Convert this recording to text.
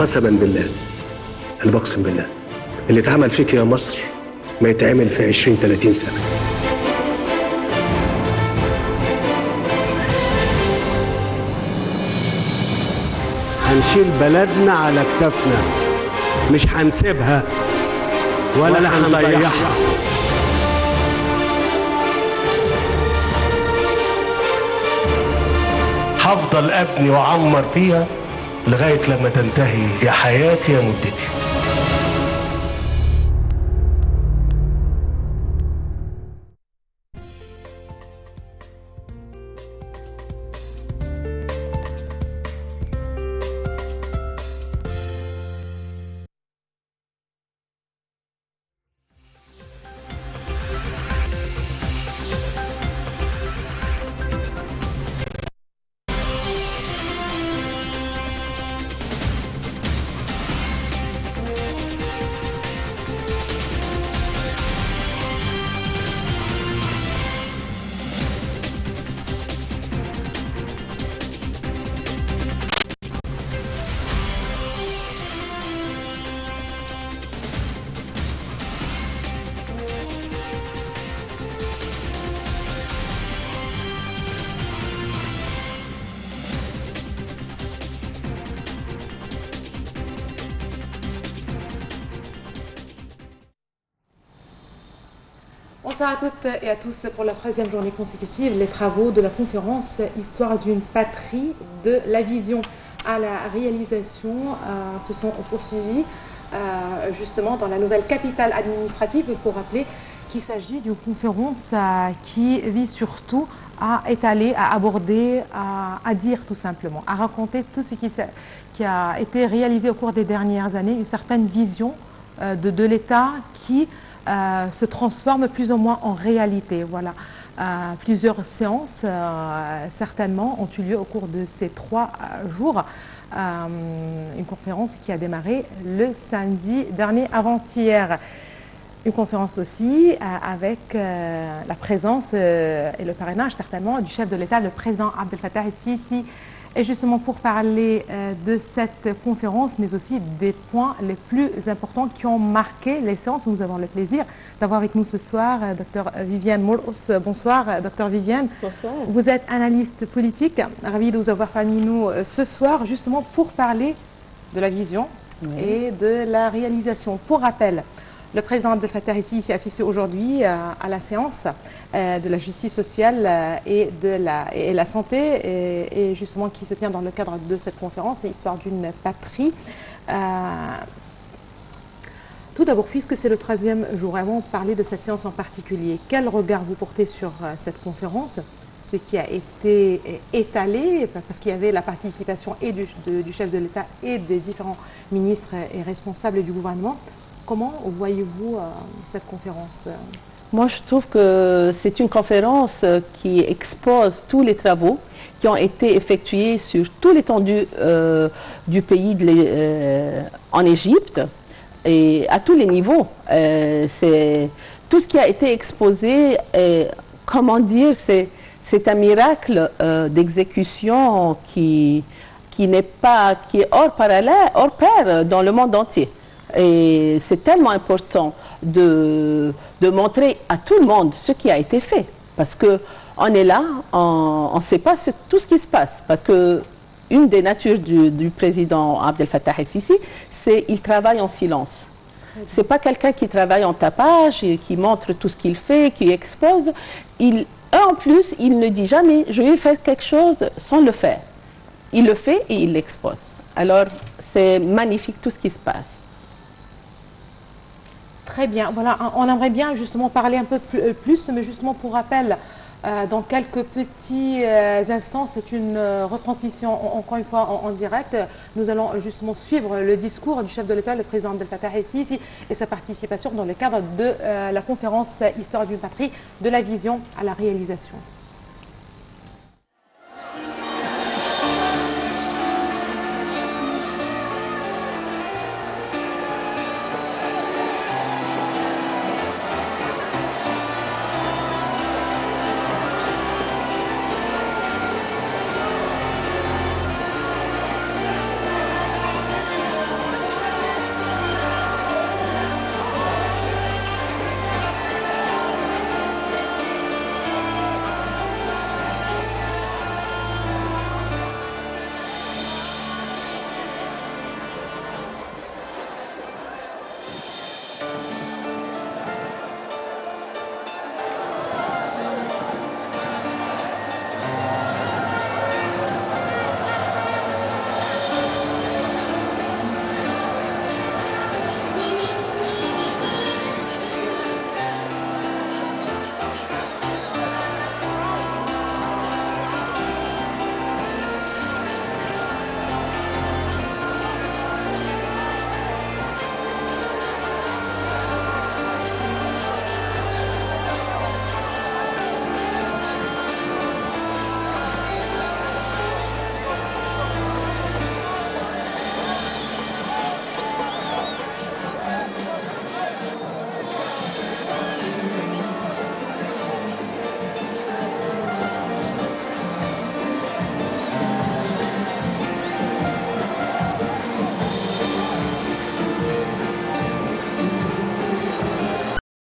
قسما بالله، انا بقسم بالله اللي اتعمل فيك يا مصر ما يتعمل في 20 30 سنه. هنشيل بلدنا على كتافنا، مش هنسيبها ولا هنضيعها. هفضل ابني واعمر فيها لغايه لما تنتهي يا حياتي يا مدتي. Bonsoir à toutes et à tous pour la troisième journée consécutive. Les travaux de la conférence Histoire d'une patrie, de la vision à la réalisation se sont poursuivis justement dans la nouvelle capitale administrative. Il faut rappeler qu'il s'agit d'une conférence qui vise surtout à étaler, à aborder, à dire tout simplement, à raconter tout ce qui a été réalisé au cours des dernières années, une certaine vision de l'État qui se transforme plus ou moins en réalité. Voilà. Plusieurs séances, certainement, ont eu lieu au cours de ces 3 jours. Une conférence qui a démarré le samedi dernier, avant-hier. Une conférence aussi avec la présence et le parrainage, certainement, du chef de l'État, le président Abdel Fattah el-Sisi. Et justement pour parler de cette conférence, mais aussi des points les plus importants qui ont marqué les séances, nous avons le plaisir d'avoir avec nous ce soir Dr Viviane Mourous. Bonsoir Dr Viviane. Bonsoir. Vous êtes analyste politique, ravi de vous avoir parmi nous ce soir, justement pour parler de la vision et de la réalisation. Pour rappel, le président Abdel Fattah el-Sisi s'est assisté aujourd'hui à la séance de la justice sociale et de la santé, et justement qui se tient dans le cadre de cette conférence, c'est Histoire d'une patrie. Tout d'abord, puisque c'est le 3e jour, avant de parler de cette séance en particulier, quel regard vous portez sur cette conférence, ce qui a été étalé, parce qu'il y avait la participation et du chef de l'État et des différents ministres et responsables du gouvernement. Comment voyez-vous cette conférence? Moi, je trouve que c'est une conférence qui expose tous les travaux qui ont été effectués sur toute l'étendue du pays en Égypte et à tous les niveaux. C'est tout ce qui a été exposé, comment dire, c'est un miracle d'exécution qui est hors parallèle, hors pair dans le monde entier. Et c'est tellement important de montrer à tout le monde ce qui a été fait. Parce qu'on est là, on ne sait pas tout ce qui se passe. Parce qu'une des natures du président Abdel Fattah el-Sisi, c'est qu'il travaille en silence. Ce n'est pas quelqu'un qui travaille en tapage, et qui montre tout ce qu'il fait, qui expose. En plus, il ne dit jamais « je vais faire quelque chose » sans le faire. Il le fait et il l'expose. Alors, c'est magnifique tout ce qui se passe. Très bien, voilà, on aimerait bien justement parler un peu plus, mais justement pour rappel, dans quelques petits instants, c'est une retransmission encore une fois en direct. Nous allons justement suivre le discours du chef de l'État, le président Abdel Fattah el-Sisi, et sa participation dans le cadre de la conférence Histoire d'une patrie, de la vision à la réalisation.